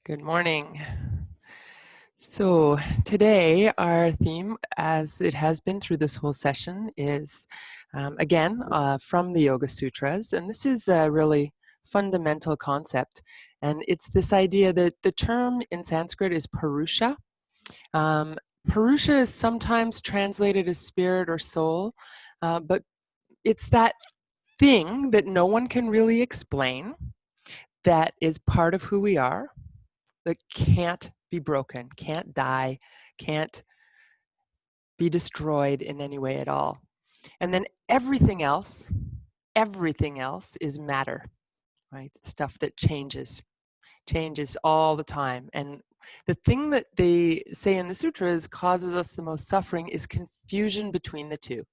Good morning. So today our theme, as it has been through this whole session, is again from the Yoga Sutras, and this is a really fundamental concept, and it's this idea that the term in Sanskrit is purusha. Purusha is sometimes translated as spirit or soul, but it's that thing that no one can really explain, that is part of who we are, that can't be broken, can't die, can't be destroyed in any way at all. And then everything else is matter, right? Stuff that changes all the time. And the thing that they say in the sutras causes us the most suffering is confusion between the two.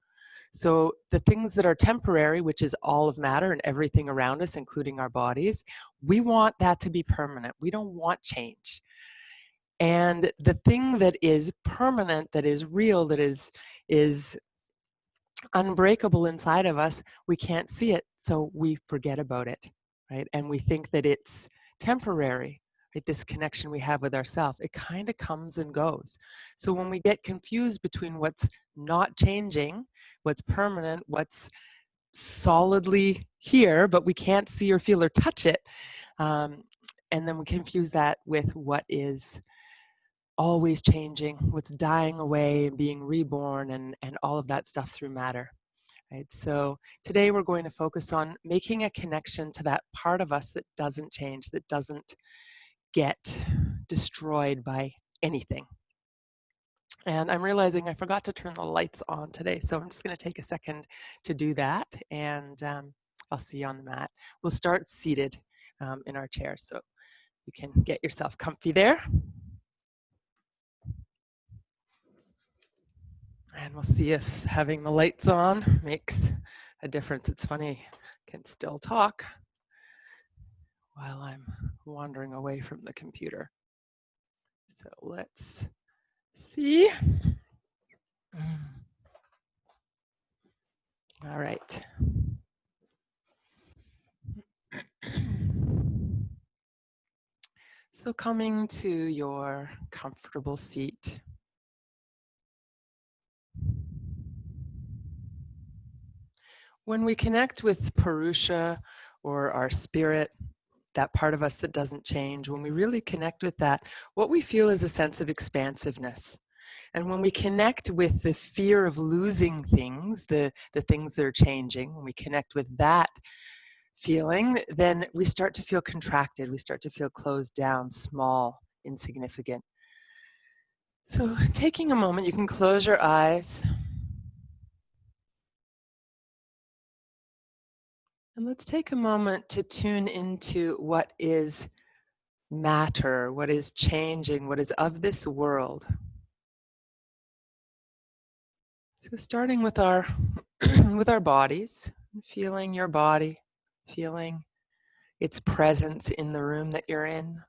So the things that are temporary, which is all of matter and everything around us, including our bodies, we want that to be permanent. We don't want change. And the thing that is permanent, that is real, that is unbreakable inside of us, we can't see it, so we forget about it, right? And we think that it's temporary, right? This connection we have with ourselves, it kind of comes and goes. So when we get confused between what's not changing, what's permanent, what's solidly here, but we can't see or feel or touch it, and then we confuse that with what is always changing, what's dying away and being reborn, and all of that stuff through matter. Right? So today we're going to focus on making a connection to that part of us that doesn't change, that doesn't get destroyed by anything. And I'm realizing I forgot to turn the lights on today, so I'm just going to take a second to do that, and I'll see you on the mat. We'll start seated in our chairs, so you can get yourself comfy there. And we'll see if having the lights on makes a difference. It's funny, I can still talk while I'm wandering away from the computer. So let's see. All right. So coming to your comfortable seat. When we connect with purusha, or our spirit, that part of us that doesn't change, when we really connect with that, what we feel is a sense of expansiveness. And when we connect with the fear of losing things, the things that are changing, when we connect with that feeling, then we start to feel contracted. We start to feel closed down, small, insignificant. So taking a moment, you can close your eyes. And let's take a moment to tune into what is matter, what is changing, what is of this world. So starting with our with our bodies, feeling your body, feeling its presence in the room that you're in.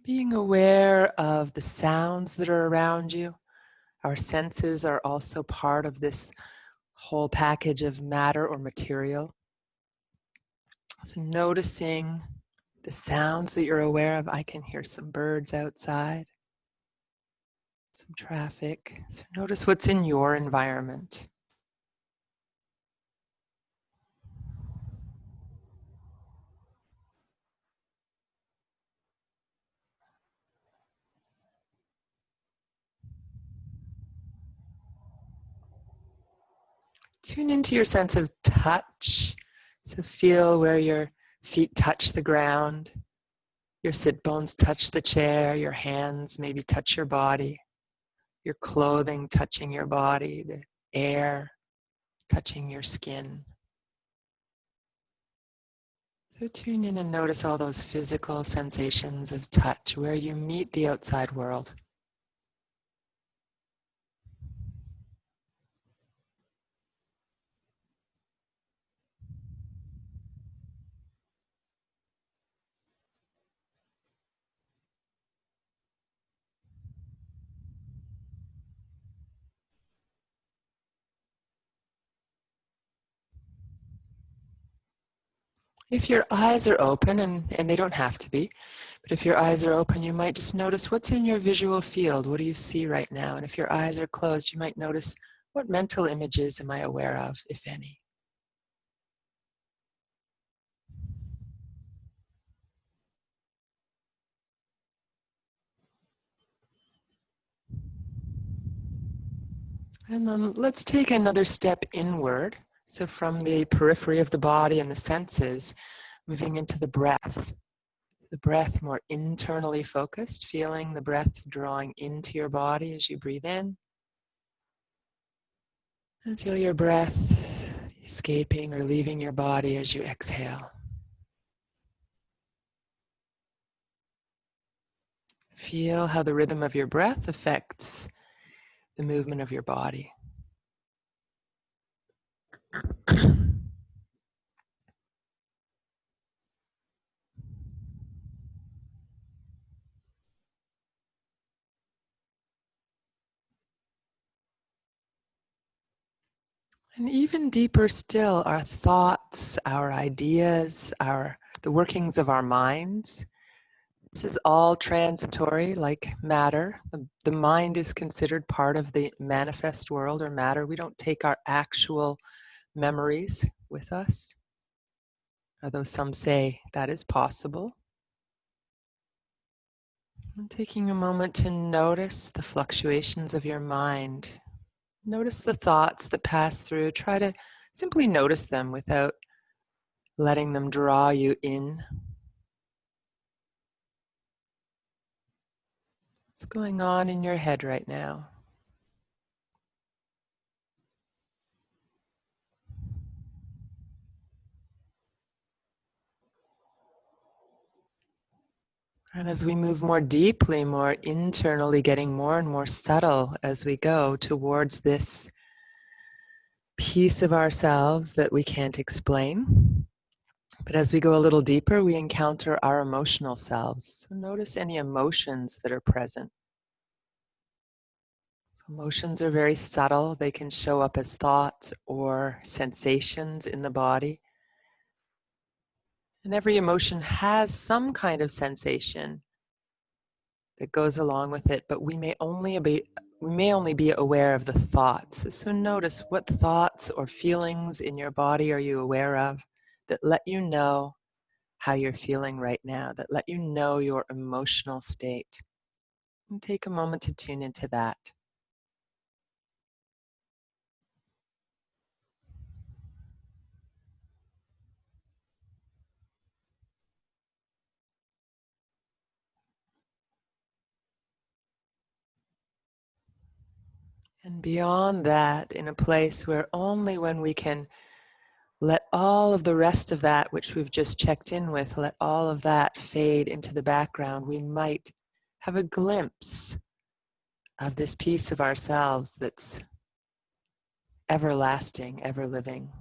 Being aware of the sounds that are around you. Our senses are also part of this whole package of matter or material. So noticing the sounds that you're aware of. I can hear some birds outside, some traffic. So notice what's in your environment. Tune into your sense of touch. So feel where your feet touch the ground, your sit bones touch the chair, your hands maybe touch your body, your clothing touching your body, the air touching your skin. So tune in and notice all those physical sensations of touch where you meet the outside world. If your eyes are open, and they don't have to be, but if your eyes are open, you might just notice what's in your visual field. What do you see right now? And if your eyes are closed, you might notice what mental images am I aware of, if any. And then let's take another step inward. So from the periphery of the body and the senses, moving into the breath. The breath more internally focused, feeling the breath drawing into your body as you breathe in. And feel your breath escaping or leaving your body as you exhale. Feel how the rhythm of your breath affects the movement of your body. And even deeper still, our thoughts, our ideas, the workings of our minds. This is all transitory, like matter. The mind is considered part of the manifest world or matter. We don't take our actual memories with us, although some say that is possible. And taking a moment to notice the fluctuations of your mind. Notice the thoughts that pass through. Try to simply notice them without letting them draw you in. What's going on in your head right now? And as we move more deeply, more internally, getting more and more subtle as we go towards this piece of ourselves that we can't explain. But as we go a little deeper, we encounter our emotional selves. So notice any emotions that are present. So emotions are very subtle. They can show up as thoughts or sensations in the body. And every emotion has some kind of sensation that goes along with it, but we may only be aware of the thoughts. So notice what thoughts or feelings in your body are you aware of that let you know how you're feeling right now, that let you know your emotional state. And take a moment to tune into that. And beyond that, in a place where only when we can let all of the rest of that which we've just checked in with, let all of that fade into the background, we might have a glimpse of this piece of ourselves that's everlasting, ever living.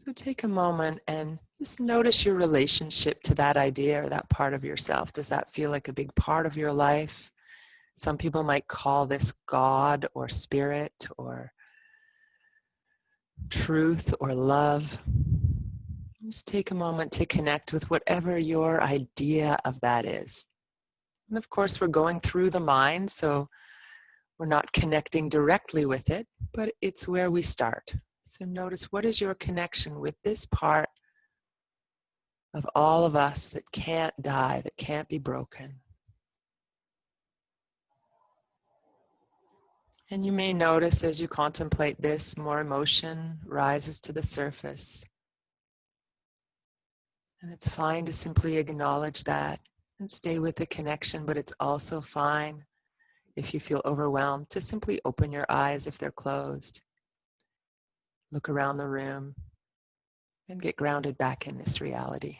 So take a moment and just notice your relationship to that idea or that part of yourself. Does that feel like a big part of your life? Some people might call this God or spirit or truth or love. Just take a moment to connect with whatever your idea of that is. And of course, we're going through the mind, so we're not connecting directly with it, but it's where we start. So notice, what is your connection with this part of all of us that can't die, that can't be broken? And you may notice as you contemplate this, more emotion rises to the surface. And it's fine to simply acknowledge that and stay with the connection, but it's also fine if you feel overwhelmed to simply open your eyes if they're closed. Look around the room and get grounded back in this reality.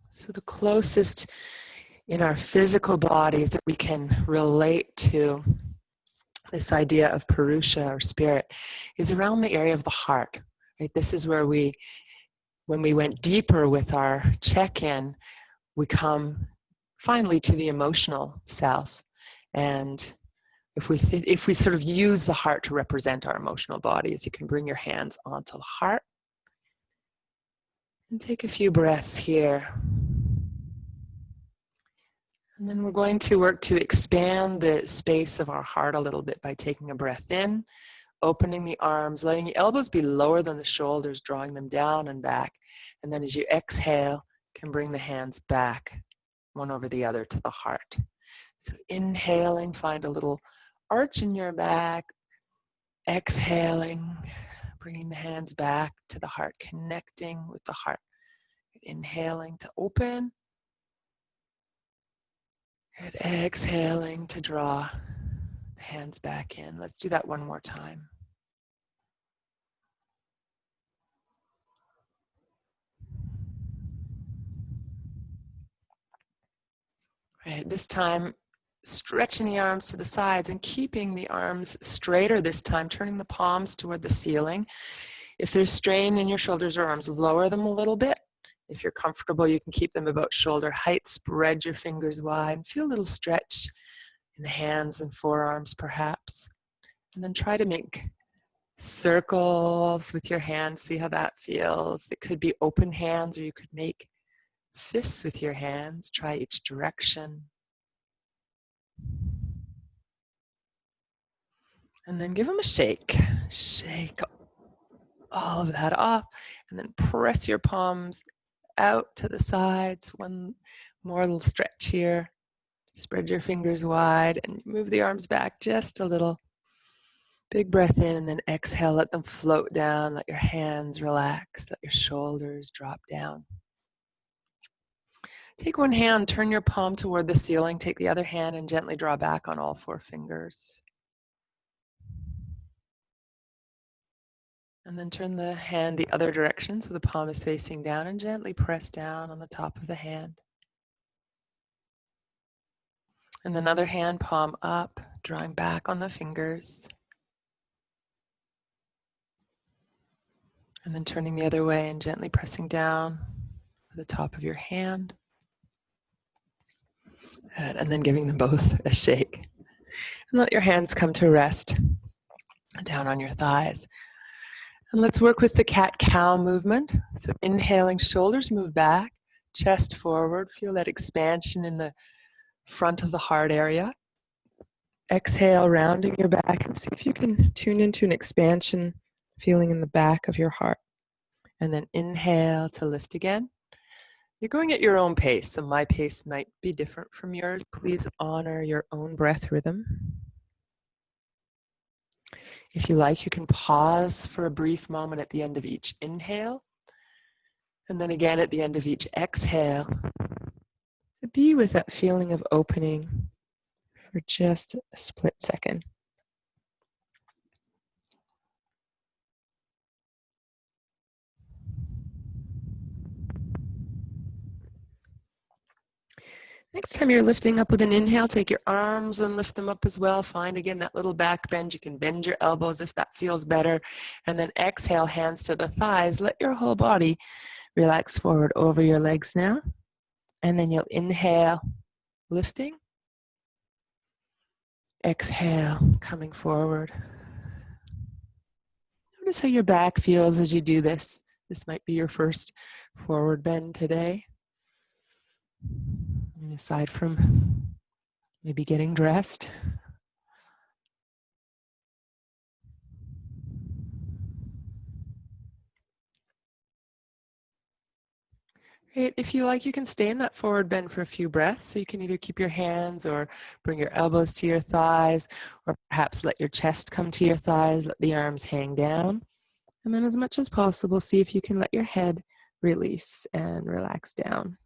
So the closest in our physical bodies that we can relate to this idea of purusha or spirit is around the area of the heart. Right? This is where when we went deeper with our check-in, we come finally to the emotional self. And if we sort of use the heart to represent our emotional bodies, you can bring your hands onto the heart and take a few breaths here. And then we're going to work to expand the space of our heart a little bit by taking a breath in, opening the arms, letting the elbows be lower than the shoulders, drawing them down and back. And then as you exhale, you can bring the hands back, one over the other, to the heart. So inhaling, find a little arch in your back. Exhaling, bringing the hands back to the heart, connecting with the heart. Inhaling to open. And exhaling to draw the hands back in. Let's do that one more time. Right, this time, stretching the arms to the sides and keeping the arms straighter this time, turning the palms toward the ceiling. If there's strain in your shoulders or arms, lower them a little bit. If you're comfortable, you can keep them about shoulder height. Spread your fingers wide. Feel a little stretch in the hands and forearms, perhaps. And then try to make circles with your hands. See how that feels. It could be open hands, or you could make fists with your hands. Try each direction. And then give them a shake. Shake all of that off. And then press your palms out to the sides. One more little stretch here. Spread your fingers wide and move the arms back just a little. Big breath in and then exhale. Let them float down. Let your hands relax. Let your shoulders drop down. Take one hand, turn your palm toward the ceiling. Take the other hand and gently draw back on all four fingers. And then turn the hand the other direction so the palm is facing down and gently press down on the top of the hand. And then other hand, palm up, drawing back on the fingers. And then turning the other way and gently pressing down to the top of your hand. And then giving them both a shake. And let your hands come to rest down on your thighs. And let's work with the cat-cow movement. So inhaling, shoulders move back, chest forward. Feel that expansion in the front of the heart area. Exhale, rounding your back, and see if you can tune into an expansion feeling in the back of your heart. And then inhale to lift again. You're going at your own pace, so my pace might be different from yours. Please honor your own breath rhythm. If you like, you can pause for a brief moment at the end of each inhale, and then again at the end of each exhale, to be with that feeling of opening for just a split second. Next time you're lifting up with an inhale, take your arms and lift them up as well. Find again that little back bend. You can bend your elbows if that feels better. And then exhale, hands to the thighs. Let your whole body relax forward over your legs now. And then you'll inhale, lifting. Exhale, coming forward. Notice how your back feels as you do this. This might be your first forward bend today. And aside from maybe getting dressed, great. If you like, you can stay in that forward bend for a few breaths. So you can either keep your hands or bring your elbows to your thighs, or perhaps let your chest come to your thighs, let the arms hang down. And then as much as possible, see if you can let your head release and relax down.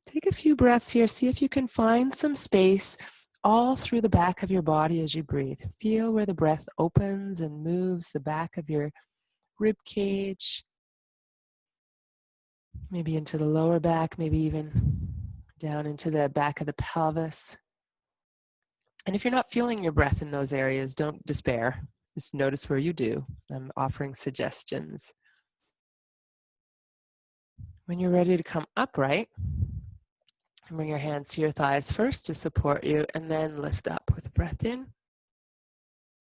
Take a few breaths here. See if you can find some space all through the back of your body as you breathe. Feel where the breath opens and moves the back of your rib cage, maybe into the lower back, maybe even down into the back of the pelvis. And if you're not feeling your breath in those areas, don't despair. Just notice where you do. I'm offering suggestions. When you're ready to come upright, And bring your hands to your thighs first to support you, and then lift up with a breath in.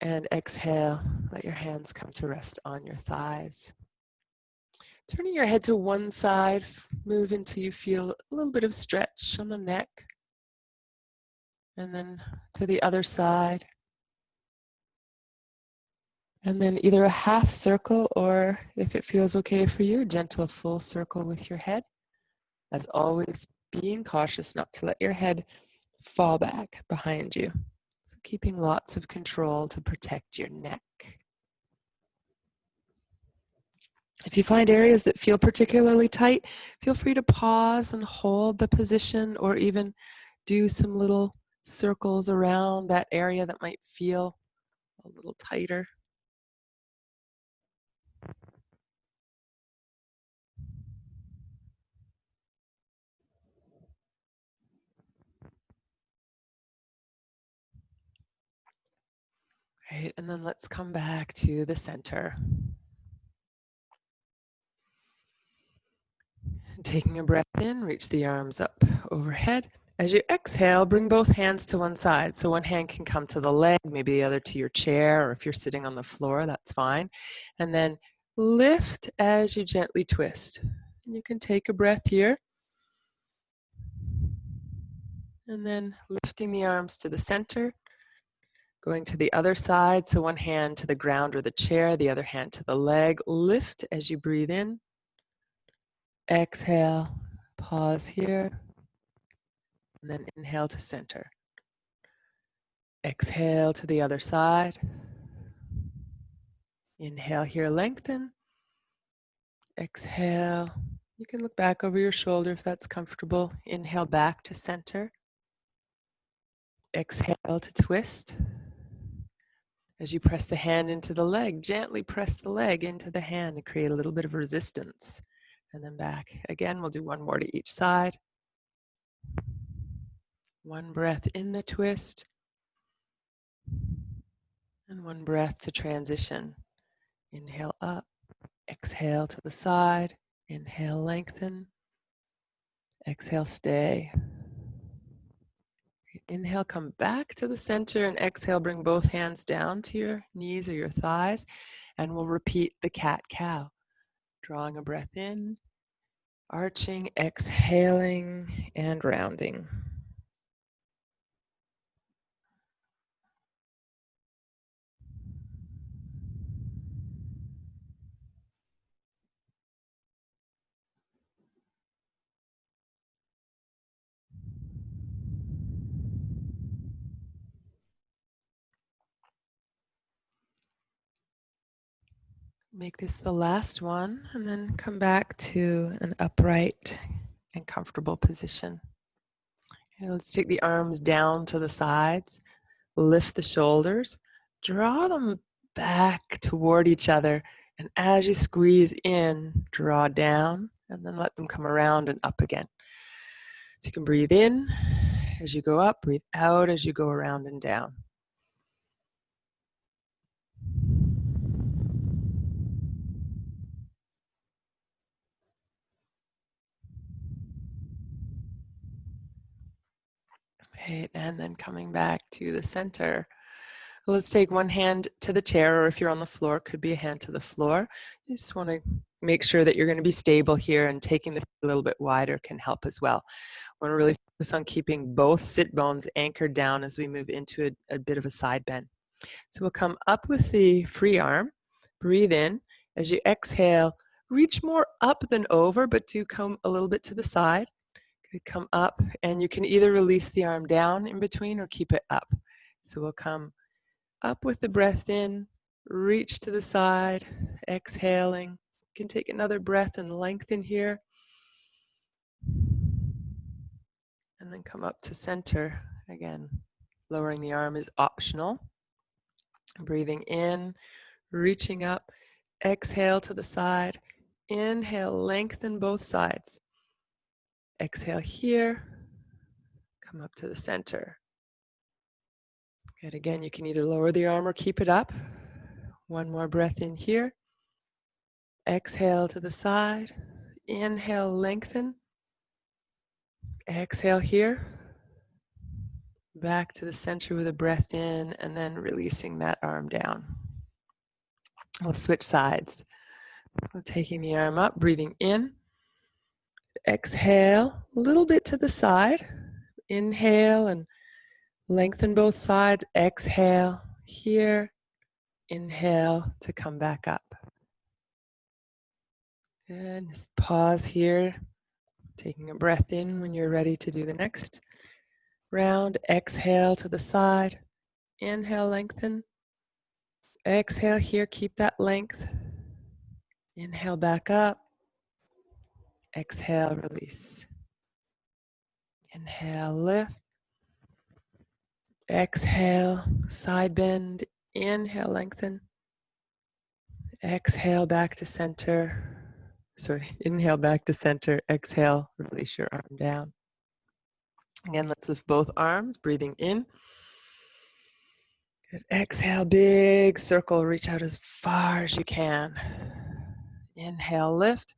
And exhale, let your hands come to rest on your thighs. Turning your head to one side, move until you feel a little bit of stretch on the neck. And then to the other side. And then either a half circle, or if it feels okay for you, a gentle full circle with your head. As always, being cautious not to let your head fall back behind you. So keeping lots of control to protect your neck. If you find areas that feel particularly tight, feel free to pause and hold the position, or even do some little circles around that area that might feel a little tighter. Right, and then let's come back to the center. Taking a breath in, reach the arms up overhead. As you exhale, bring both hands to one side. So one hand can come to the leg, maybe the other to your chair, or if you're sitting on the floor, that's fine. And then lift as you gently twist. And you can take a breath here. And then lifting the arms to the center, going to the other side. So one hand to the ground or the chair, the other hand to the leg. Lift as you breathe in. Exhale, pause here. And then inhale to center. Exhale to the other side. Inhale here, lengthen. Exhale. You can look back over your shoulder if that's comfortable. Inhale back to center. Exhale to twist. As you press the hand into the leg, gently press the leg into the hand and create a little bit of resistance. And then back. Again, we'll do one more to each side. One breath in the twist. And one breath to transition. Inhale up. Exhale to the side. Inhale, lengthen. Exhale, stay. Inhale, come back to the center, and exhale, bring both hands down to your knees or your thighs, and we'll repeat the cat-cow. Drawing a breath in, arching, exhaling, and rounding. Make this the last one, and then come back to an upright and comfortable position. And let's take the arms down to the sides, lift the shoulders, draw them back toward each other, and as you squeeze in, draw down, and then let them come around and up again. So you can breathe in as you go up, breathe out as you go around and down. Right, and then coming back to the center. Let's take one hand to the chair, or if you're on the floor, it could be a hand to the floor. You just want to make sure that you're going to be stable here, and taking the feet a little bit wider can help as well. I want to really focus on keeping both sit bones anchored down as we move into a bit of a side bend. So we'll come up with the free arm, breathe in. As you exhale, reach more up than over, but do come a little bit to the side. Come up, and you can either release the arm down in between or keep it up. So we'll come up with the breath in, reach to the side, exhaling. You can take another breath and lengthen here. And then come up to center. Again, lowering the arm is optional. Breathing in, reaching up, exhale to the side. Inhale, lengthen both sides. Exhale here, come up to the center. Good, again, you can either lower the arm or keep it up. One more breath in here. Exhale to the side. Inhale, lengthen. Exhale here. Back to the center with a breath in, and then releasing that arm down. We'll switch sides. We're taking the arm up, breathing in. Exhale, a little bit to the side. Inhale and lengthen both sides. Exhale here. Inhale to come back up. And just pause here. Taking a breath in when you're ready to do the next round. Exhale to the side. Inhale, lengthen. Exhale here, keep that length. Inhale back up. Exhale, release. Inhale, lift. Exhale, side bend. Inhale, lengthen. Exhale back to center. Inhale back to center. Exhale, release your arm down. Again, let's lift both arms, breathing in. Good. Exhale, big circle, reach out as far as you can. Inhale, lift.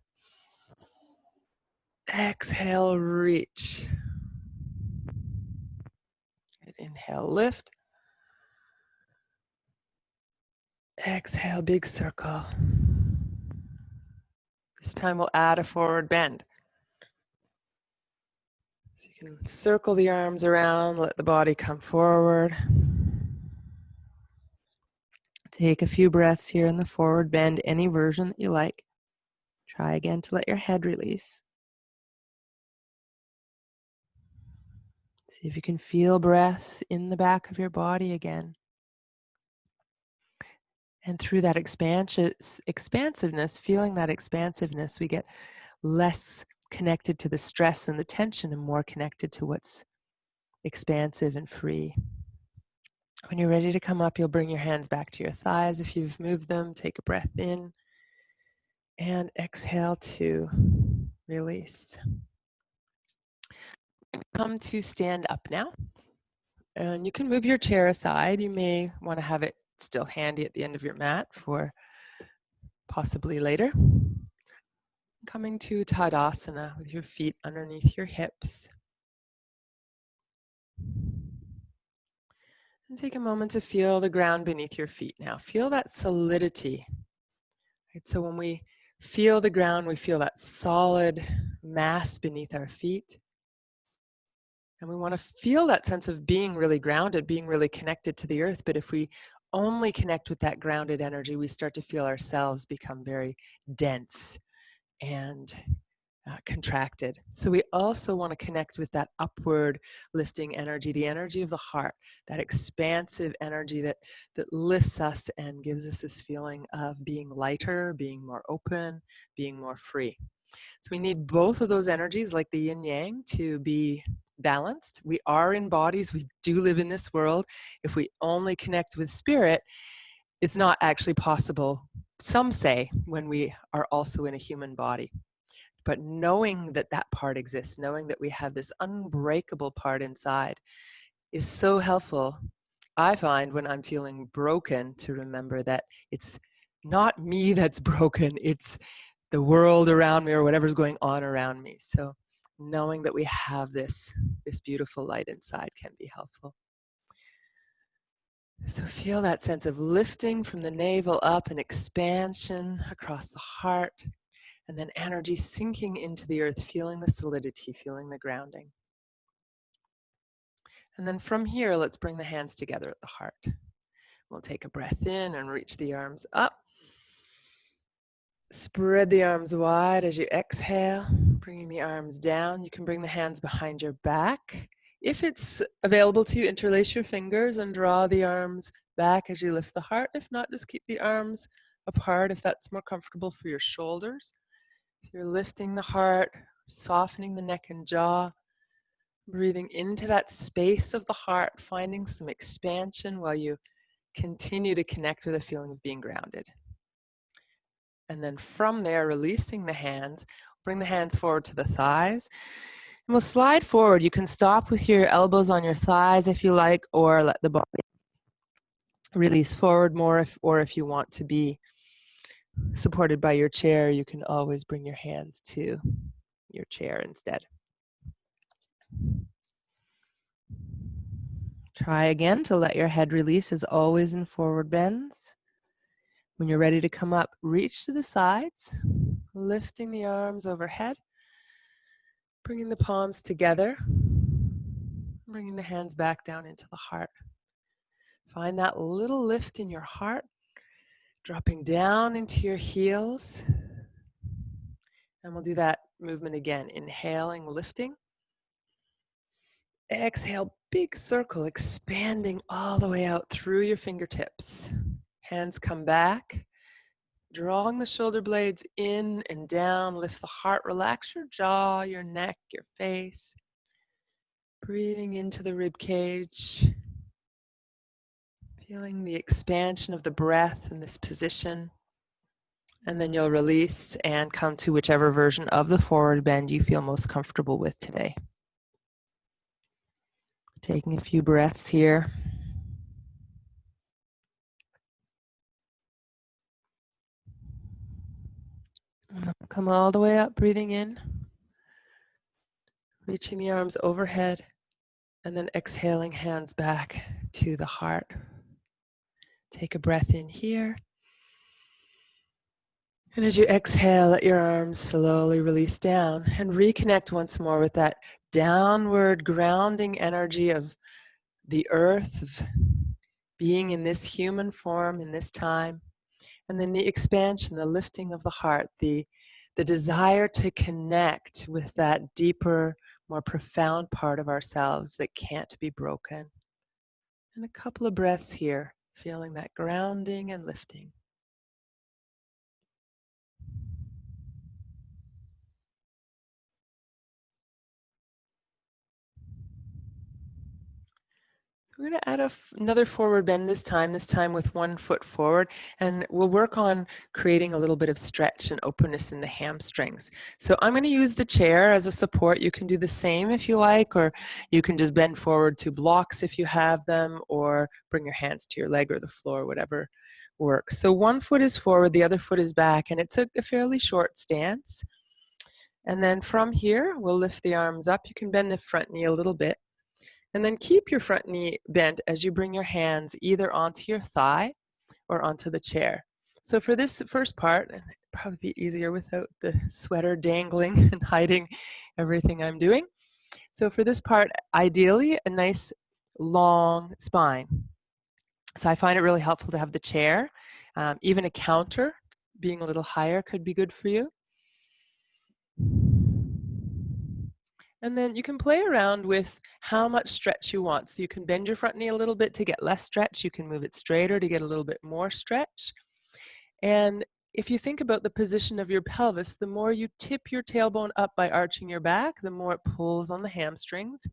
Exhale, reach. Good. Inhale, lift. Exhale, big circle. This time we'll add a forward bend. So you can circle the arms around, let the body come forward. Take a few breaths here in the forward bend, any version that you like. Try again to let your head release. See if you can feel breath in the back of your body again. And through that expansiveness, feeling that expansiveness, we get less connected to the stress and the tension and more connected to what's expansive and free. When you're ready to come up, you'll bring your hands back to your thighs. If you've moved them, take a breath in and exhale to release. Come to stand up now. And you can move your chair aside. You may want to have it still handy at the end of your mat for possibly later. Coming to Tadasana with your feet underneath your hips. And take a moment to feel the ground beneath your feet now. Feel that solidity. Right? So when we feel the ground, we feel that solid mass beneath our feet. And we want to feel that sense of being really grounded, being really connected to the earth. But if we only connect with that grounded energy, we start to feel ourselves become very dense and contracted. So we also want to connect with that upward lifting energy, the energy of the heart, that expansive energy that lifts us and gives us this feeling of being lighter, being more open, being more free. So we need both of those energies, like the yin yang, to be balanced. We are in bodies, we do live in this world. If we only connect with spirit, it's not actually possible, some say, when we are also in a human body. But knowing that that part exists, knowing that we have this unbreakable part inside is so helpful. I find when I'm feeling broken to remember that it's not me that's broken, it's the world around me or whatever's going on around me. So knowing that we have this beautiful light inside can be helpful. So feel that sense of lifting from the navel up and expansion across the heart, and then energy sinking into the earth, feeling the solidity, feeling the grounding. And then from here, let's bring the hands together at the heart. We'll take a breath in and reach the arms up. Spread the arms wide as you exhale, bringing the arms down. You can bring the hands behind your back. If it's available to you, interlace your fingers and draw the arms back as you lift the heart. If not, just keep the arms apart if that's more comfortable for your shoulders. So you're lifting the heart, softening the neck and jaw, breathing into that space of the heart, finding some expansion while you continue to connect with a feeling of being grounded. And then from there, releasing the hands, bring the hands forward to the thighs. And we'll slide forward. You can stop with your elbows on your thighs if you like, or let the body release forward more, or if you want to be supported by your chair, you can always bring your hands to your chair instead. Try again to let your head release as always in forward bends. When you're ready to come up, reach to the sides, lifting the arms overhead, bringing the palms together, bringing the hands back down into the heart. Find that little lift in your heart, dropping down into your heels. And we'll do that movement again. Inhaling, lifting. Exhale, big circle, expanding all the way out through your fingertips. Hands come back, drawing the shoulder blades in and down. Lift the heart, relax your jaw, your neck, your face. Breathing into the rib cage. Feeling the expansion of the breath in this position. And then you'll release and come to whichever version of the forward bend you feel most comfortable with today. Taking a few breaths here. Come all the way up, breathing in. Reaching the arms overhead. And then exhaling, hands back to the heart. Take a breath in here. And as you exhale, let your arms slowly release down and reconnect once more with that downward grounding energy of the earth, of being in this human form in this time. And then the expansion, the lifting of the heart, the desire to connect with that deeper, more profound part of ourselves that can't be broken. And a couple of breaths here, feeling that grounding and lifting. We're going to add another forward bend this time with one foot forward, and we'll work on creating a little bit of stretch and openness in the hamstrings. So I'm going to use the chair as a support. You can do the same if you like, or you can just bend forward to blocks if you have them, or bring your hands to your leg or the floor, whatever works. So one foot is forward, the other foot is back, and it's a fairly short stance. And then from here, we'll lift the arms up. You can bend the front knee a little bit. And then keep your front knee bent as you bring your hands either onto your thigh or onto the chair. So for this first part, and it'd probably be easier without the sweater dangling and hiding everything I'm doing. So for this part, ideally, a nice long spine. So I find it really helpful to have the chair. Even a counter, being a little higher, could be good for you. And then you can play around with how much stretch you want. So you can bend your front knee a little bit to get less stretch. You can move it straighter to get a little bit more stretch. And if you think about the position of your pelvis, the more you tip your tailbone up by arching your back, the more it pulls on the hamstrings.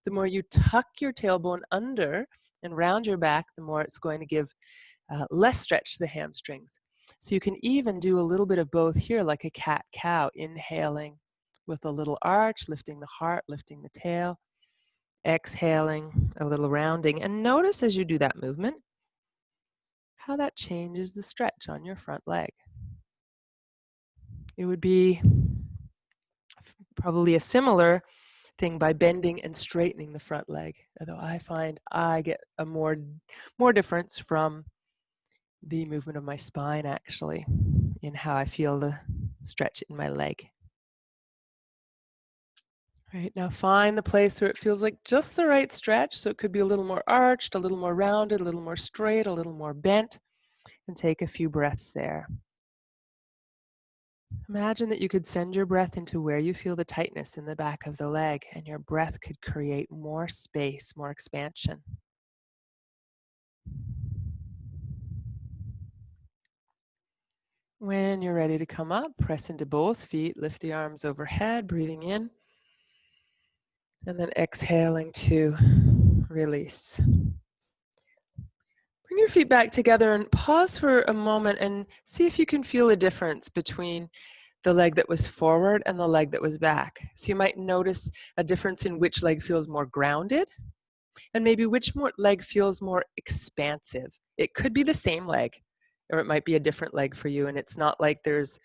The more you tuck your tailbone under and round your back, the more it's going to give less stretch to the hamstrings. So you can even do a little bit of both here, like a cat-cow, inhaling with a little arch, lifting the heart, lifting the tail, exhaling, a little rounding. And notice as you do that movement, how that changes the stretch on your front leg. It would be probably a similar thing by bending and straightening the front leg, although I find I get a more difference from the movement of my spine, actually, in how I feel the stretch in my leg. Right, now find the place where it feels like just the right stretch. So it could be a little more arched, a little more rounded, a little more straight, a little more bent, and take a few breaths there. Imagine that you could send your breath into where you feel the tightness in the back of the leg, and your breath could create more space, more expansion. When you're ready to come up, press into both feet, lift the arms overhead, breathing in. And then exhaling to release. Bring your feet back together and pause for a moment and see if you can feel a difference between the leg that was forward and the leg that was back. So you might notice a difference in which leg feels more grounded and maybe which leg feels more expansive. It could be the same leg, or it might be a different leg for you, and it's not like there's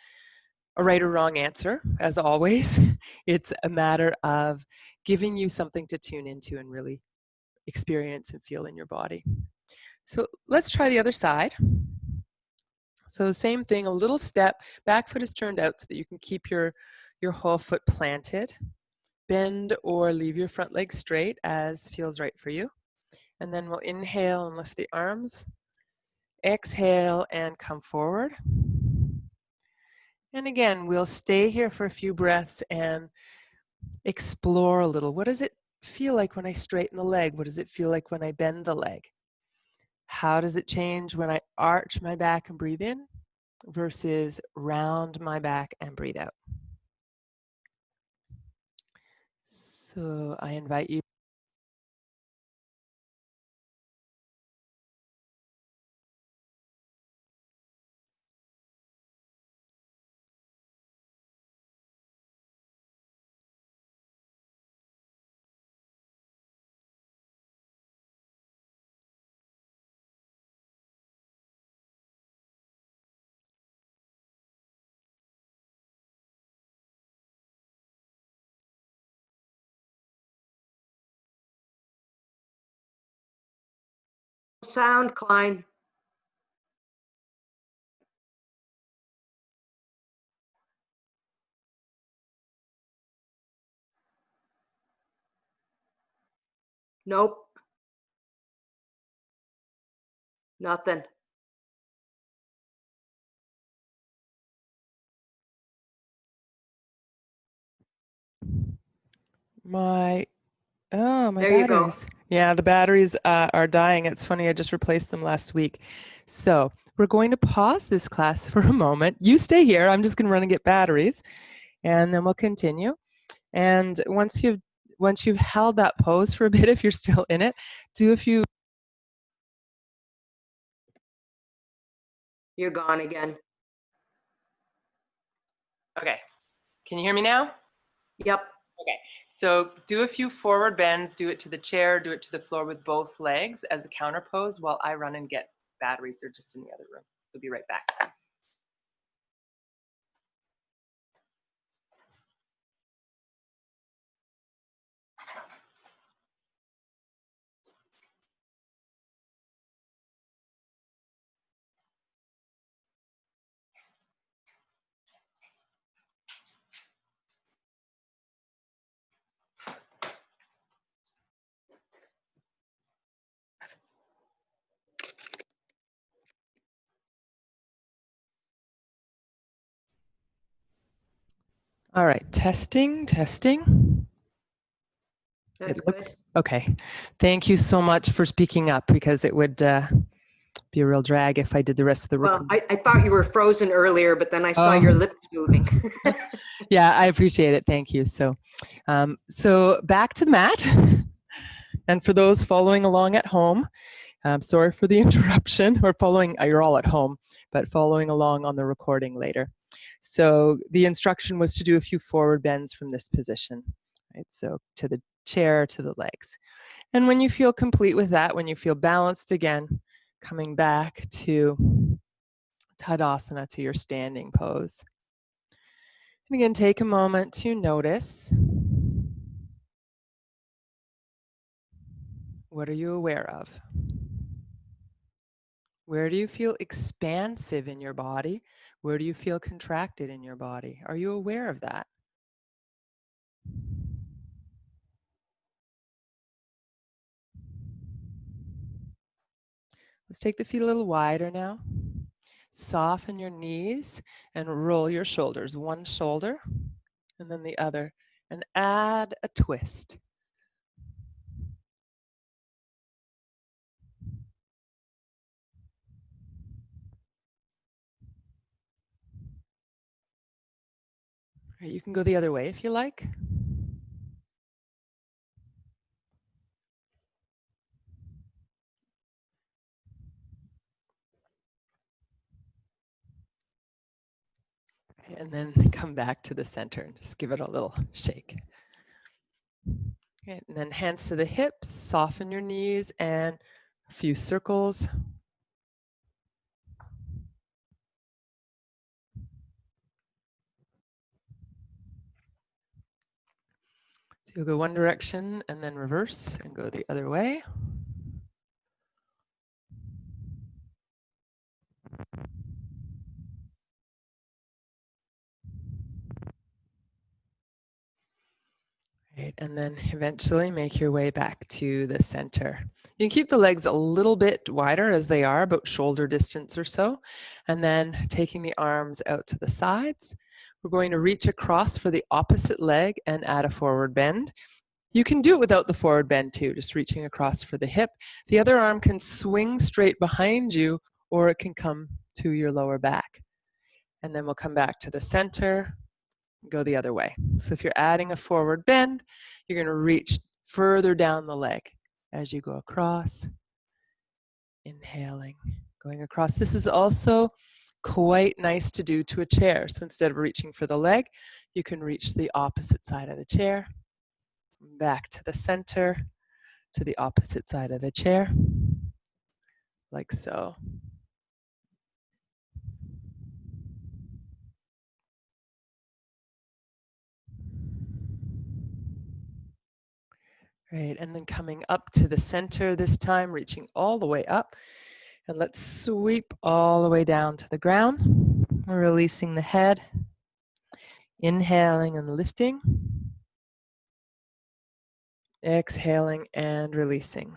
a right or wrong answer, as always. It's a matter of giving you something to tune into and really experience and feel in your body. So let's try the other side. So same thing, a little step, back foot is turned out so that you can keep your whole foot planted. Bend or leave your front leg straight as feels right for you. And then we'll inhale and lift the arms. Exhale and come forward. And again, we'll stay here for a few breaths and explore a little. What does it feel like when I straighten the leg? What does it feel like when I bend the leg? How does it change when I arch my back and breathe in versus round my back and breathe out? So I invite you. Sound, Klein. Nope. Nothing. My There you go. batteries. Yeah, the batteries are dying. It's funny, I just replaced them last week. So we're going to pause this class for a moment. You stay here. I'm just going to run and get batteries, and then we'll continue. And once you've held that pose for a bit, if you're still in it, do a few. You're gone again. Okay. Can you hear me now? Yep. Okay. So do a few forward bends. Do it to the chair. Do it to the floor with both legs as a counter pose while I run and get batteries. They're just in the other room. We'll be right back. All right, testing. That's It good. looks okay. Thank you so much for speaking up because it would be a real drag if I did the rest of the Well, recording. I thought you were frozen earlier, but then I saw your Oh. lips moving. Yeah, I appreciate it. Thank you. So, so back to the mat. And for those following along at home, sorry for the interruption, or following, you're all at home, but following along on the recording later. So the instruction was to do a few forward bends from this position, right? So to the chair, to the legs. And when you feel complete with that, when you feel balanced again, coming back to Tadasana, to your standing pose. And again, take a moment to notice. What are you aware of? Where do you feel expansive in your body? Where do you feel contracted in your body? Are you aware of that? Let's take the feet a little wider now. Soften your knees and roll your shoulders. One shoulder and then the other. And add a twist. Right, you can go the other way if you like. And then come back to the center and just give it a little shake. Okay, and then hands to the hips, soften your knees and a few circles. you'll go one direction and then reverse and go the other way. Right, and then eventually make your way back to the center. You can keep the legs a little bit wider as they are, about shoulder distance or so, and then taking the arms out to the sides. We're going to reach across for the opposite leg and add a forward bend. You can do it without the forward bend too, just reaching across for the hip. The other arm can swing straight behind you, or it can come to your lower back. And then we'll come back to the center, go the other way. So if you're adding a forward bend, you're going to reach further down the leg as you go across. Inhaling, going across. This is also quite nice to do to a chair. So instead of reaching for the leg, you can reach the opposite side of the chair, back to the center, to the opposite side of the chair, like so. Right, and then coming up to the center this time, reaching all the way up. And let's sweep all the way down to the ground. We're releasing the head, inhaling and lifting, exhaling and releasing.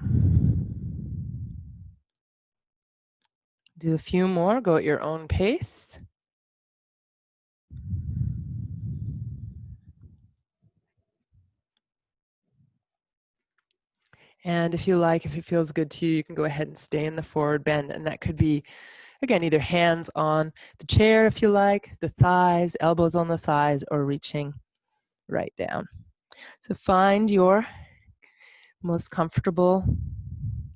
Do a few more, go at your own pace. And if you like, if it feels good to you, you can go ahead and stay in the forward bend. And that could be, again, either hands on the chair if you like, the thighs, elbows on the thighs, or reaching right down. So find your most comfortable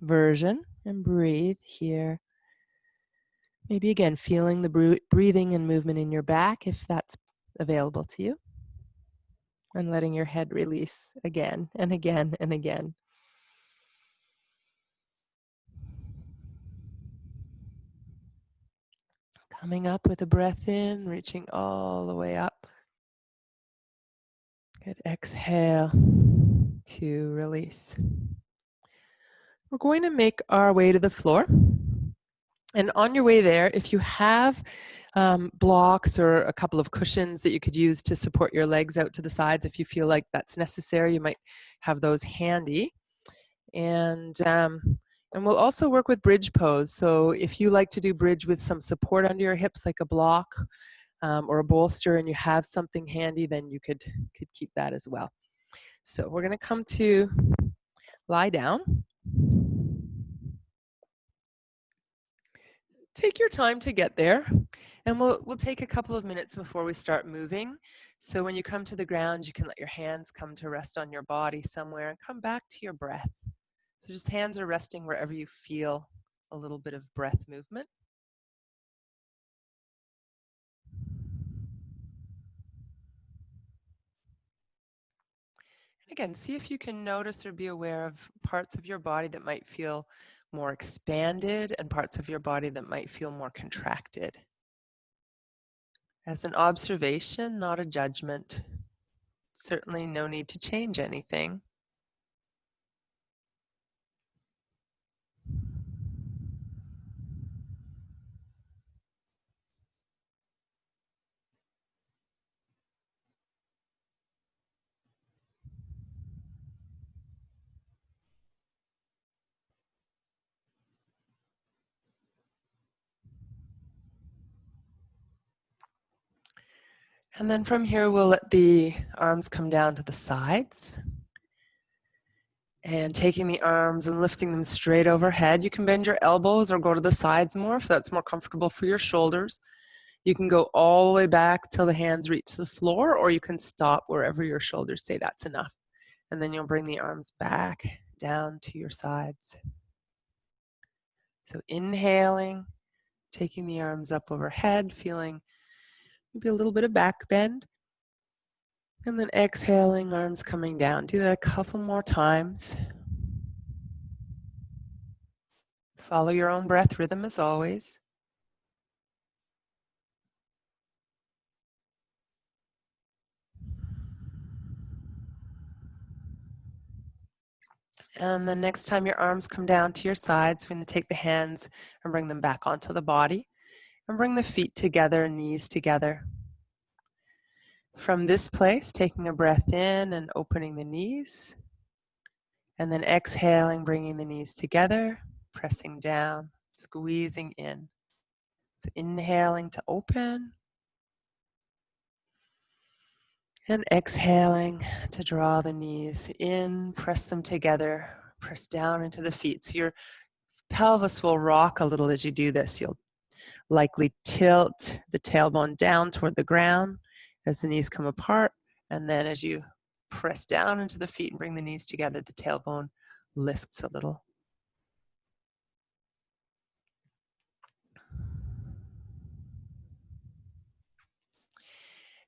version and breathe here. Maybe again, feeling the breathing and movement in your back if that's available to you. And letting your head release again and again and again. Coming up with a breath in, reaching all the way up. Good. Exhale to release. We're going to make our way to the floor. And on your way there, if you have blocks or a couple of cushions that you could use to support your legs out to the sides, if you feel like that's necessary, you might have those handy. And we'll also work with bridge pose. So if you like to do bridge with some support under your hips, like a block or a bolster, and you have something handy, then you could keep that as well. So we're going to come to lie down. Take your time to get there, and we'll take a couple of minutes before we start moving. So when you come to the ground, you can let your hands come to rest on your body somewhere and come back to your breath. So just hands are resting wherever you feel a little bit of breath movement. And again, see if you can notice or be aware of parts of your body that might feel more expanded and parts of your body that might feel more contracted. As an observation, not a judgment. Certainly no need to change anything. And then from here, we'll let the arms come down to the sides. And taking the arms and lifting them straight overhead. You can bend your elbows or go to the sides more if that's more comfortable for your shoulders. You can go all the way back till the hands reach the floor, or you can stop wherever your shoulders say that's enough. And then you'll bring the arms back down to your sides. So inhaling, taking the arms up overhead, feeling maybe a little bit of back bend. And then exhaling, arms coming down. Do that a couple more times. Follow your own breath rhythm as always. And the next time your arms come down to your sides, we're going to take the hands and bring them back onto the body. And bring the feet together, knees together. From this place, taking a breath in and opening the knees. And then exhaling, bringing the knees together, pressing down, squeezing in. So inhaling to open. And exhaling to draw the knees in, press them together, press down into the feet. So your pelvis will rock a little as you do this. You'll likely tilt the tailbone down toward the ground as the knees come apart. And then as you press down into the feet and bring the knees together, the tailbone lifts a little.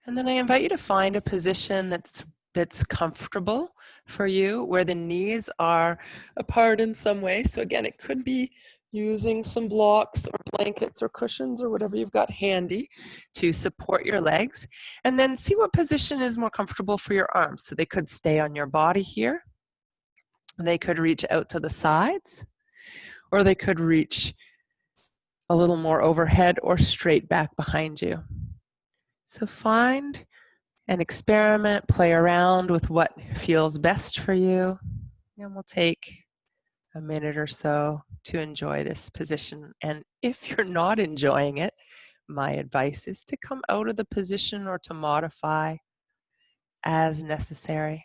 And then I invite you to find a position that's comfortable for you, where the knees are apart in some way. So again, it could be using some blocks or blankets or cushions or whatever you've got handy to support your legs. And then see what position is more comfortable for your arms. So they could stay on your body here. They could reach out to the sides, or they could reach a little more overhead or straight back behind you. So find and experiment, play around with what feels best for you. And we'll take a minute or so to enjoy this position. And if you're not enjoying it, my advice is to come out of the position or to modify as necessary.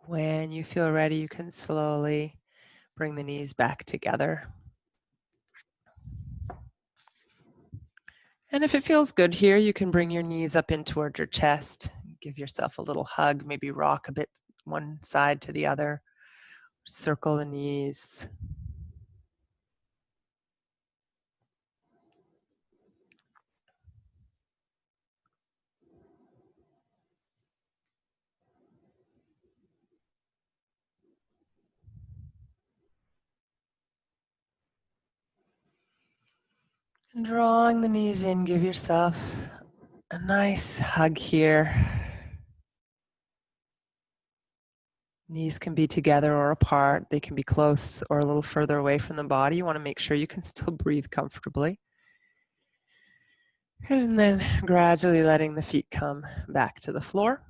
When you feel ready, you can slowly bring the knees back together. And if it feels good here, you can bring your knees up in toward your chest. Give yourself a little hug, maybe rock a bit one side to the other. Circle the knees. And drawing the knees in, give yourself a nice hug here. Knees can be together or apart. They can be close or a little further away from the body. You want to make sure you can still breathe comfortably. And then gradually letting the feet come back to the floor.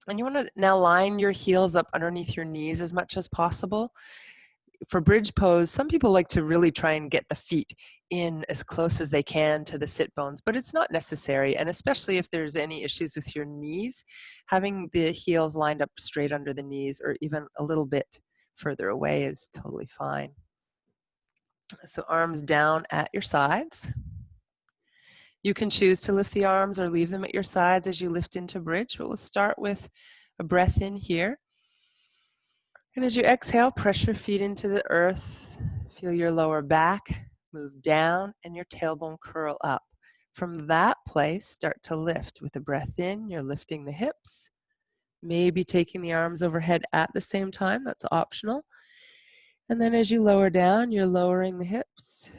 And you want to now line your heels up underneath your knees as much as possible. For bridge pose, some people like to really try and get the feet in as close as they can to the sit bones, but it's not necessary. And especially if there's any issues with your knees, having the heels lined up straight under the knees or even a little bit further away is totally fine. So arms down at your sides. You can choose to lift the arms or leave them at your sides as you lift into bridge, but we'll start with a breath in here. And as you exhale, press your feet into the earth. Feel your lower back move down and your tailbone curl up. From that place, start to lift. With a breath in, you're lifting the hips, maybe taking the arms overhead at the same time. That's optional. And then as you lower down, you're lowering the hips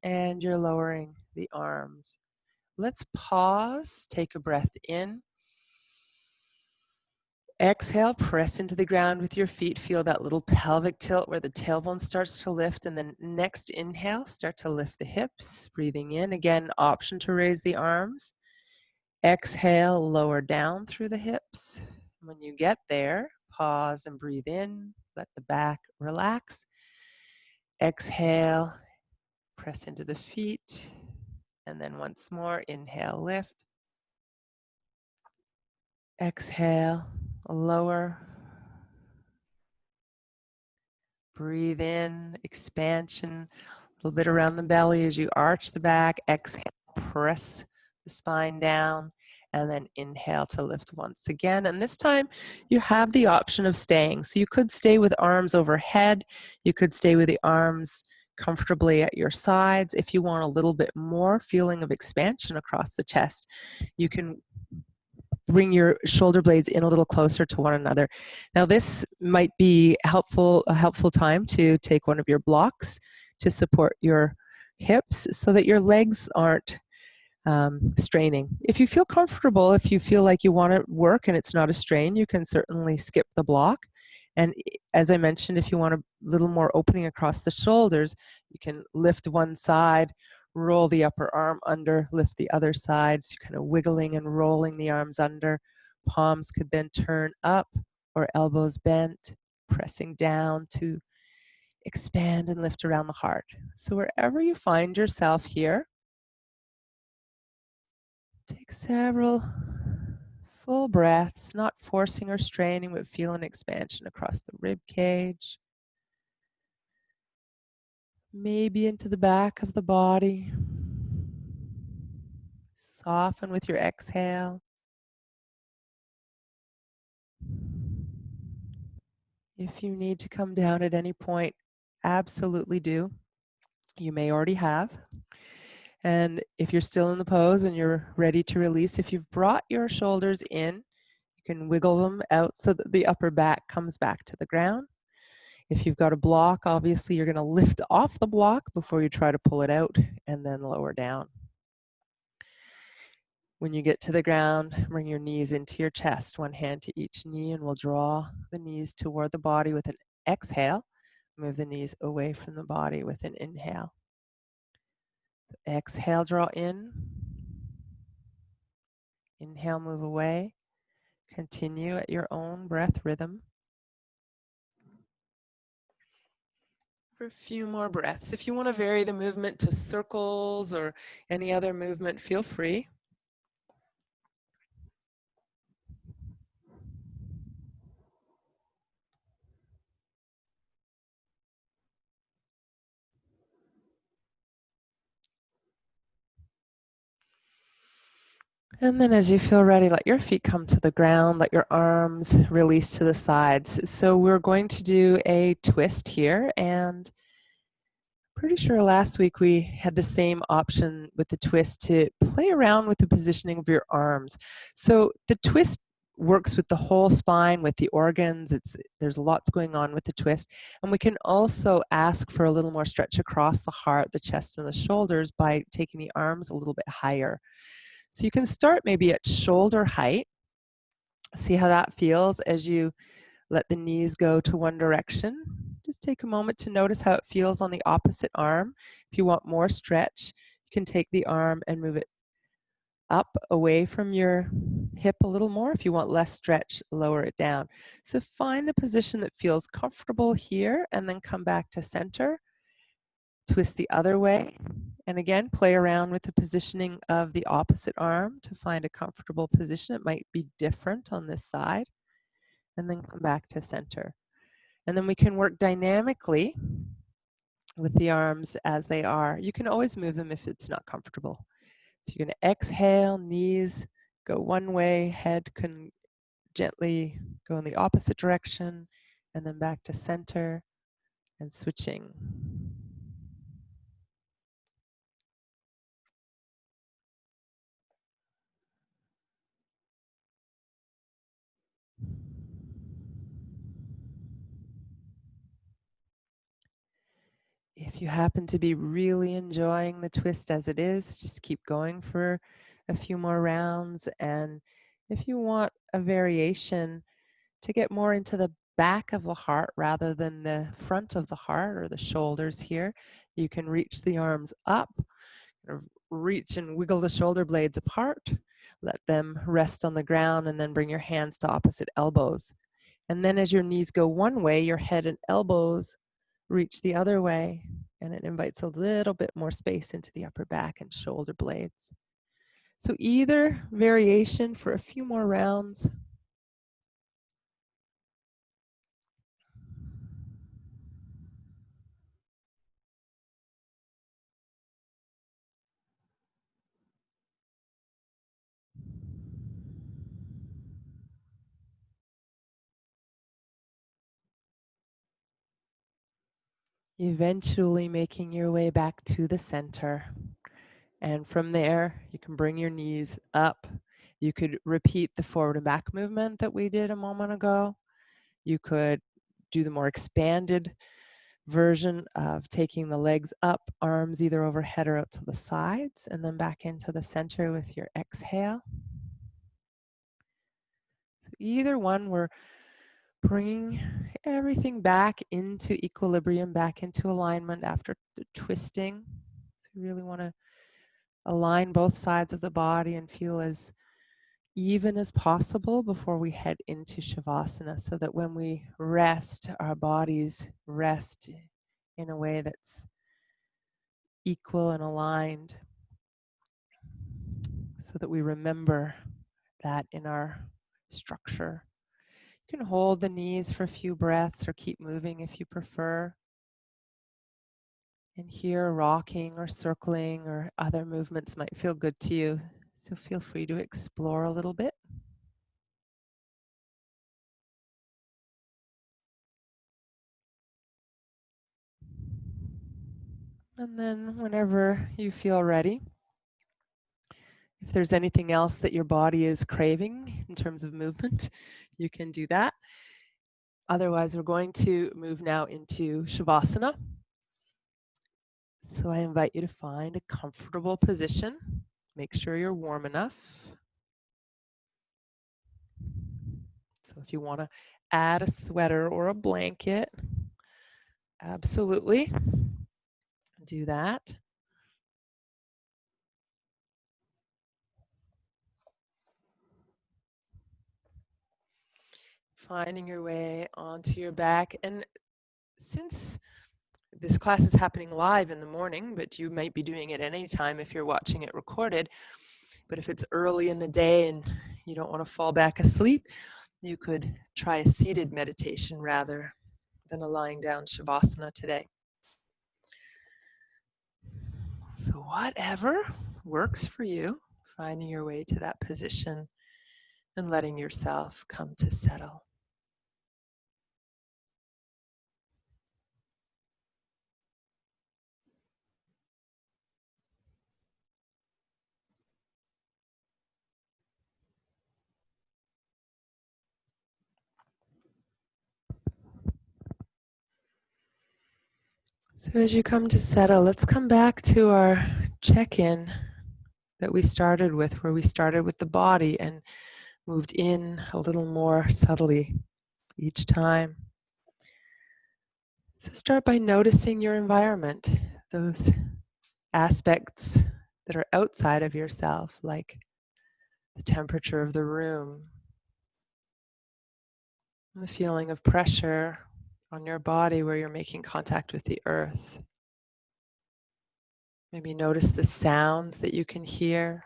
and you're lowering the arms. Let's pause, take a breath in. Exhale, press into the ground with your feet. Feel that little pelvic tilt where the tailbone starts to lift. And then next inhale, start to lift the hips. Breathing in, again, option to raise the arms. Exhale, lower down through the hips. When you get there, pause and breathe in. Let the back relax. Exhale, press into the feet. And then once more, inhale, lift. Exhale, lower. Breathe in, expansion. little bit around the belly as you arch the back. Exhale, press the spine down, and then inhale to lift once again. And this time you have the option of staying. So you could stay with arms overhead. You could stay with the arms comfortably at your sides. If you want a little bit more feeling of expansion across the chest, you can bring your shoulder blades in a little closer to one another. Now this might be a helpful time to take one of your blocks to support your hips so that your legs aren't straining. If you feel comfortable, if you feel like you want to work and it's not a strain, you can certainly skip the block. And as I mentioned, if you want a little more opening across the shoulders, you can lift one side, roll the upper arm under, lift the other side. So you're kind of wiggling and rolling the arms under. Palms could then turn up or elbows bent, pressing down to expand and lift around the heart. So wherever you find yourself here, take several full breaths, not forcing or straining, but feel an expansion across the rib cage. Maybe into the back of the body. Soften with your exhale. If you need to come down at any point, absolutely do. You may already have. And if you're still in the pose and you're ready to release, if you've brought your shoulders in, you can wiggle them out so that the upper back comes back to the ground. If you've got a block, obviously you're going to lift off the block before you try to pull it out and then lower down. When you get to the ground, bring your knees into your chest, one hand to each knee, and we'll draw the knees toward the body with an exhale. Move the knees away from the body with an inhale. Exhale, draw in. Inhale, move away. Continue at your own breath rhythm. For a few more breaths. If you want to vary the movement to circles or any other movement, feel free. And then as you feel ready, let your feet come to the ground, let your arms release to the sides. So we're going to do a twist here, and pretty sure last week we had the same option with the twist to play around with the positioning of your arms. So the twist works with the whole spine, with the organs. There's lots going on with the twist. And we can also ask for a little more stretch across the heart, the chest, and the shoulders by taking the arms a little bit higher. So you can start maybe at shoulder height. See how that feels as you let the knees go to one direction. Just take a moment to notice how it feels on the opposite arm. If you want more stretch, you can take the arm and move it up away from your hip a little more. If you want less stretch, lower it down. So find the position that feels comfortable here and then come back to center. Twist the other way. And again, play around with the positioning of the opposite arm to find a comfortable position. It might be different on this side. And then come back to center. And then we can work dynamically with the arms as they are. You can always move them if it's not comfortable. So you're going to exhale, knees go one way, head can gently go in the opposite direction, and then back to center and switching. If you happen to be really enjoying the twist as it is, just keep going for a few more rounds. And if you want a variation to get more into the back of the heart rather than the front of the heart or the shoulders here, you can reach the arms up, reach and wiggle the shoulder blades apart, let them rest on the ground, and then bring your hands to opposite elbows. And then as your knees go one way, your head and elbows reach the other way, and it invites a little bit more space into the upper back and shoulder blades. So either variation for a few more rounds. eventually making your way back to the center. And from there, you can bring your knees up. You could repeat the forward and back movement that we did a moment ago. You could do the more expanded version of taking the legs up, arms either overhead or out to the sides, and then back into the center with your exhale. So either one, we're bringing everything back into equilibrium, back into alignment after the twisting. So you really want to align both sides of the body and feel as even as possible before we head into Shavasana, so that when we rest, our bodies rest in a way that's equal and aligned, so that we remember that in our structure. You can hold the knees for a few breaths or keep moving if you prefer. And here, rocking or circling or other movements might feel good to you. So feel free to explore a little bit. And then whenever you feel ready, if there's anything else that your body is craving in terms of movement, you can do that. Otherwise, we're going to move now into Shavasana. So I invite you to find a comfortable position. Make sure you're warm enough. So if you want to add a sweater or a blanket, absolutely do that. Finding your way onto your back. And since this class is happening live in the morning, but you might be doing it any time if you're watching it recorded. But if it's early in the day and you don't want to fall back asleep, you could try a seated meditation rather than a lying down Shavasana today. So whatever works for you, finding your way to that position and letting yourself come to settle. So as you come to settle, let's come back to our check-in that we started with, where we started with the body and moved in a little more subtly each time. So start by noticing your environment, those aspects that are outside of yourself, like the temperature of the room, and the feeling of pressure on your body where you're making contact with the earth. Maybe notice the sounds that you can hear.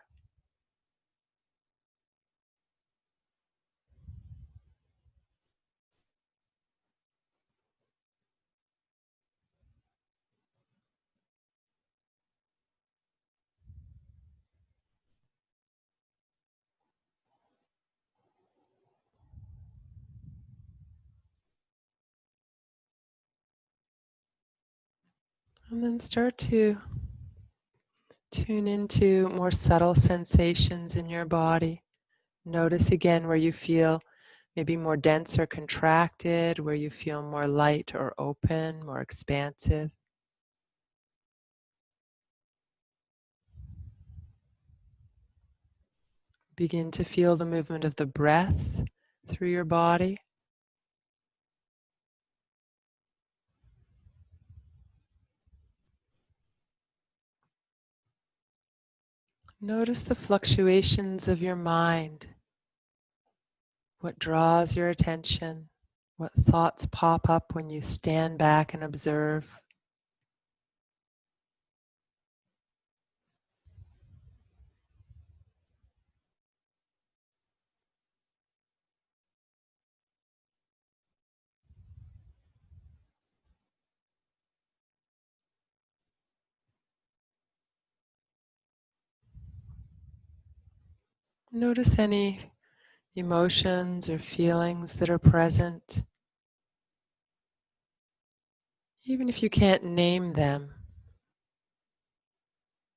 And then start to tune into more subtle sensations in your body. Notice again where you feel maybe more dense or contracted, where you feel more light or open, more expansive. Begin to feel the movement of the breath through your body. Notice the fluctuations of your mind. What draws your attention? What thoughts pop up when you stand back and observe? Notice any emotions or feelings that are present Even if you can't name them,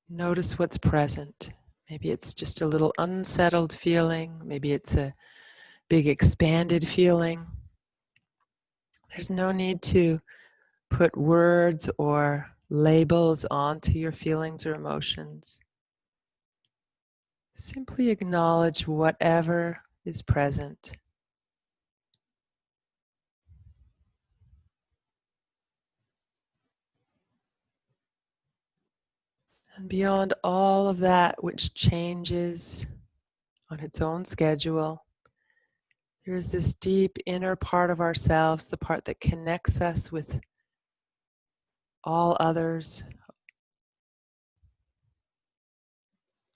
notice what's present. Maybe it's just a little unsettled feeling. Maybe it's a big expanded feeling. There's no need to put words or labels onto your feelings or emotions. Simply acknowledge whatever is present. And beyond all of that which changes on its own schedule, there's this deep inner part of ourselves, the part that connects us with all others,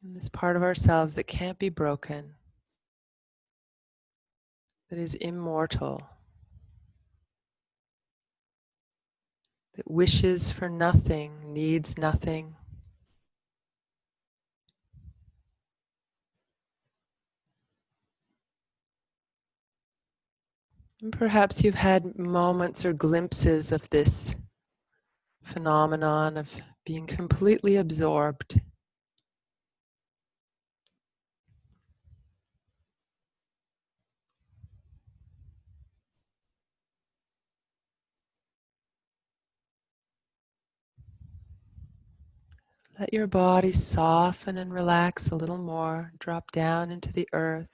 and this part of ourselves that can't be broken, that is immortal, that wishes for nothing, needs nothing. And perhaps you've had moments or glimpses of this phenomenon of being completely absorbed. Let your body soften and relax a little more. Drop down into the earth.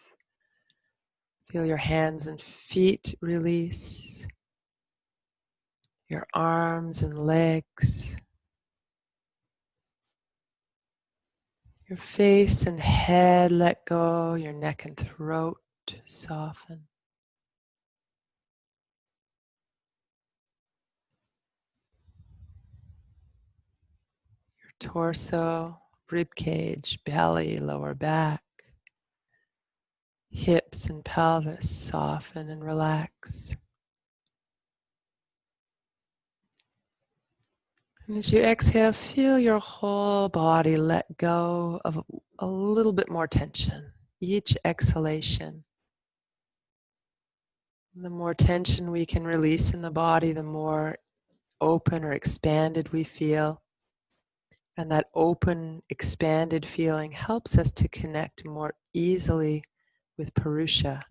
Feel your hands and feet release. Your arms and legs. Your face and head let go. Your neck and throat soften. Your torso, rib cage, belly, lower back. Hips and pelvis soften and relax. And as you exhale, feel your whole body let go of a little bit more tension. Each exhalation, the more tension we can release in the body, the more open or expanded we feel. And that open, expanded feeling helps us to connect more easily with purusha,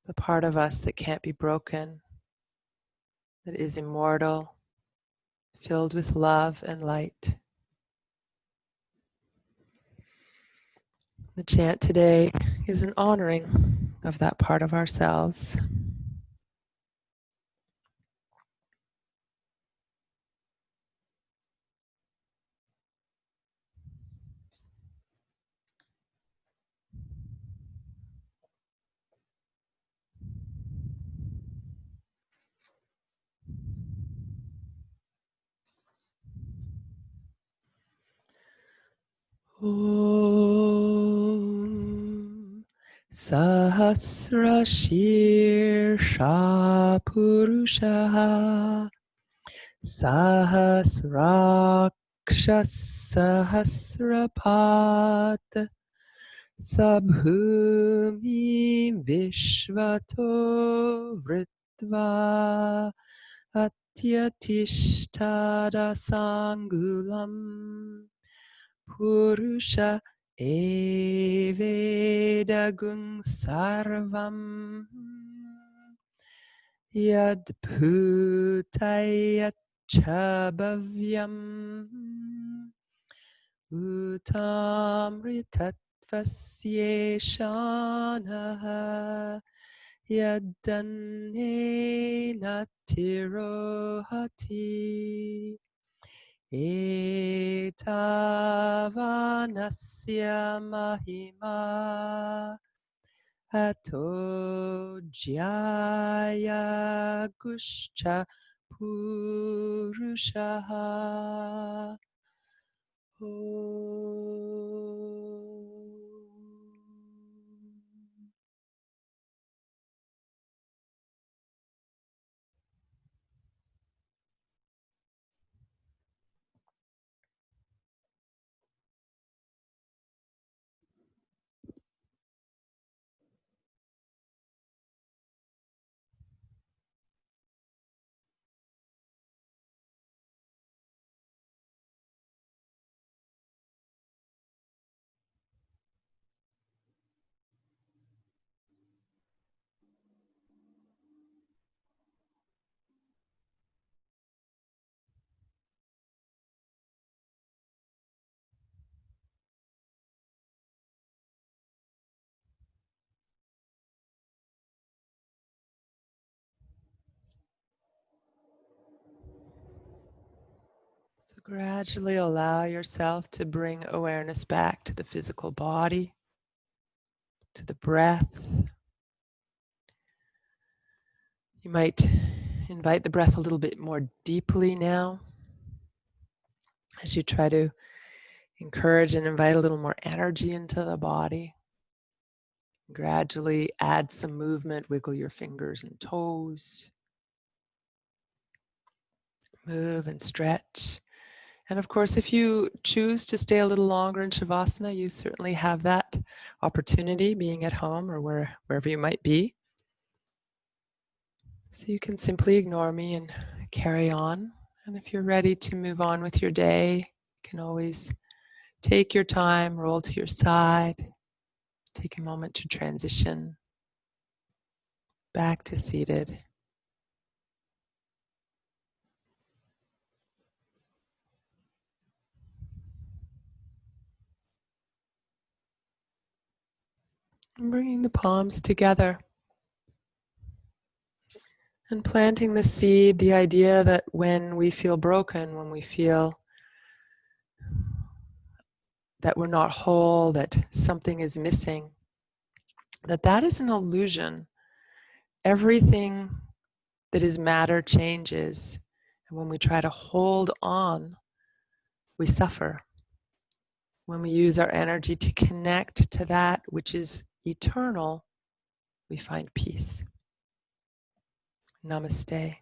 the part of us that can't be broken, that is immortal, filled with love and light. The chant today is an honoring of that part of ourselves. Om Sahasra Shirsha Purusha Sahasraksha Sahasrapat Sabhumi Vishvato Vritva Atyatishtada Sangulam Purusha Evedagung Sarvam Yadbhutayachabhavyam Utamritatvasyeshanaha Yadanena Tirohati Etavanasya Mahima Ato Jaya Gusha Purushaha. Gradually allow yourself to bring awareness back to the physical body, to the breath. You might invite the breath a little bit more deeply now as you try to encourage and invite a little more energy into the body. Gradually add some movement, wiggle your fingers and toes. Move and stretch. And of course, if you choose to stay a little longer in Shavasana, you certainly have that opportunity being at home or wherever you might be. So you can simply ignore me and carry on. And if you're ready to move on with your day, you can always take your time, roll to your side, take a moment to transition back to seated. And bringing the palms together and planting the seed, the idea that when we feel broken, when we feel that we're not whole, that something is missing, that is an illusion. Everything that is matter changes. And when we try to hold on, we suffer. When we use our energy to connect to that which is eternal, we find peace. Namaste.